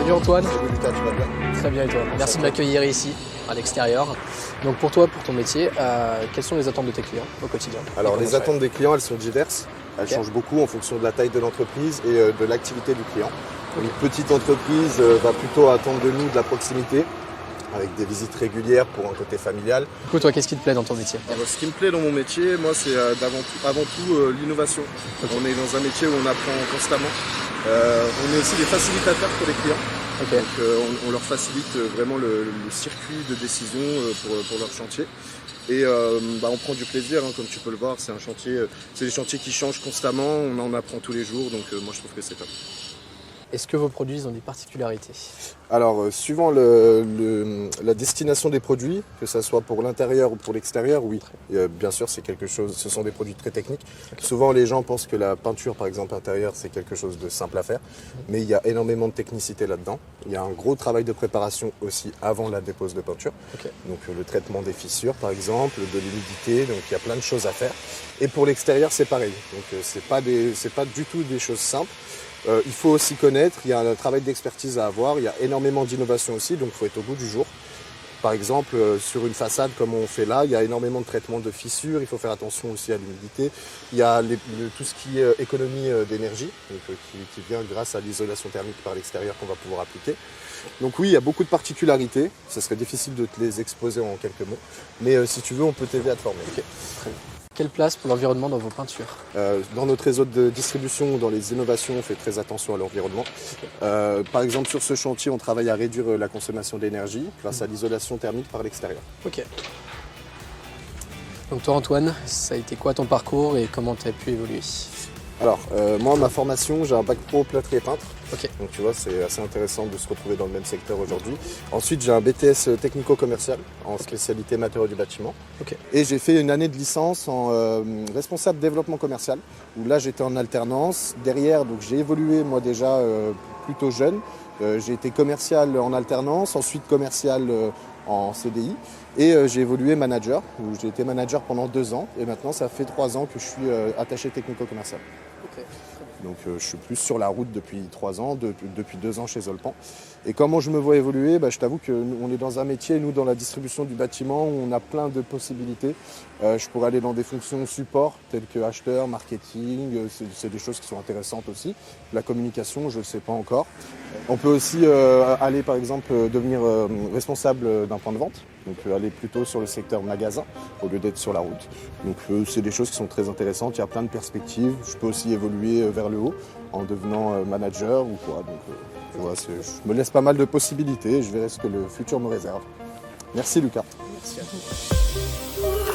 Salut Antoine. Salut Lucas, tu vas bien? Très bien et toi? Merci de m'accueillir ici, à l'extérieur. Donc pour toi, pour ton métier, quelles sont les attentes de tes clients au quotidien? Alors les attentes des clients, elles sont diverses. Elles changent beaucoup en fonction de la taille de l'entreprise et de l'activité du client. Une petite entreprise va plutôt attendre de nous de la proximité, avec des visites régulières pour un côté familial. Du coup, toi, qu'est-ce qui te plaît dans ton métier? Alors, ce qui me plaît dans mon métier, moi, c'est avant tout l'innovation. Okay. On est dans un métier où on apprend constamment. On est aussi des facilitateurs pour les clients. Okay. Donc, on leur facilite vraiment le circuit de décision pour leur chantier. Et on prend du plaisir, comme tu peux le voir. C'est des chantiers qui changent constamment. On en apprend tous les jours. Donc, moi, je trouve que c'est top. Est-ce que vos produits ont des particularités? Alors, suivant la destination des produits, que ce soit pour l'intérieur ou pour l'extérieur, oui. Bien sûr, ce sont des produits très techniques. Okay. Souvent, les gens pensent que la peinture, par exemple, intérieure, c'est quelque chose de simple à faire. Mais il y a énormément de technicité là-dedans. Il y a un gros travail de préparation aussi avant la dépose de peinture. Okay. Donc, le traitement des fissures, par exemple, de l'humidité. Donc, il y a plein de choses à faire. Et pour l'extérieur, c'est pareil. Donc, c'est pas du tout des choses simples. Il faut aussi connaître, il y a un travail d'expertise à avoir, il y a énormément d'innovation aussi, donc il faut être au bout du jour. Par exemple, sur une façade comme on fait là, il y a énormément de traitement de fissures, il faut faire attention aussi à l'humidité. Il y a tout ce qui est économie d'énergie, qui vient grâce à l'isolation thermique par l'extérieur qu'on va pouvoir appliquer. Donc oui, il y a beaucoup de particularités, ce serait difficile de te les exposer en quelques mots, mais si tu veux, on peut t'aider à te former. Okay. Très bien. Quelle place pour l'environnement dans vos peintures? Dans notre réseau de distribution, dans les innovations, on fait très attention à l'environnement. Par exemple, sur ce chantier, on travaille à réduire la consommation d'énergie grâce à l'isolation thermique par l'extérieur. Ok. Donc toi Antoine, ça a été quoi ton parcours et comment tu as pu évoluer? Alors, moi, ma formation, j'ai un bac pro plâtrier peintre. Okay. Donc tu vois, c'est assez intéressant de se retrouver dans le même secteur aujourd'hui. Ensuite, j'ai un BTS technico-commercial en spécialité matériaux du bâtiment. Okay. Et j'ai fait une année de licence en responsable développement commercial, où là, j'étais en alternance. Derrière, donc j'ai évolué, moi déjà, plutôt jeune. J'ai été commercial en alternance, ensuite commercial en CDI. Et j'ai évolué manager, où j'ai été manager pendant 2 ans. Et maintenant, ça fait 3 ans que je suis attaché technico-commercial. Okay. Donc je suis plus sur la route depuis 3 ans, depuis 2 ans chez Zolpan. Et comment je me vois évoluer, je t'avoue qu'on est dans un métier, nous dans la distribution du bâtiment, où on a plein de possibilités. Je pourrais aller dans des fonctions support, telles que acheteur, marketing, c'est des choses qui sont intéressantes aussi. La communication, je ne sais pas encore. On peut aussi aller par exemple devenir responsable d'un point de vente. Donc aller plutôt sur le secteur magasin au lieu d'être sur la route. Donc c'est des choses qui sont très intéressantes, il y a plein de perspectives. Je peux aussi évoluer vers le haut en devenant manager ou quoi. Donc voilà, je me laisse pas mal de possibilités et je verrai ce que le futur me réserve. Merci Lucas. Merci à vous.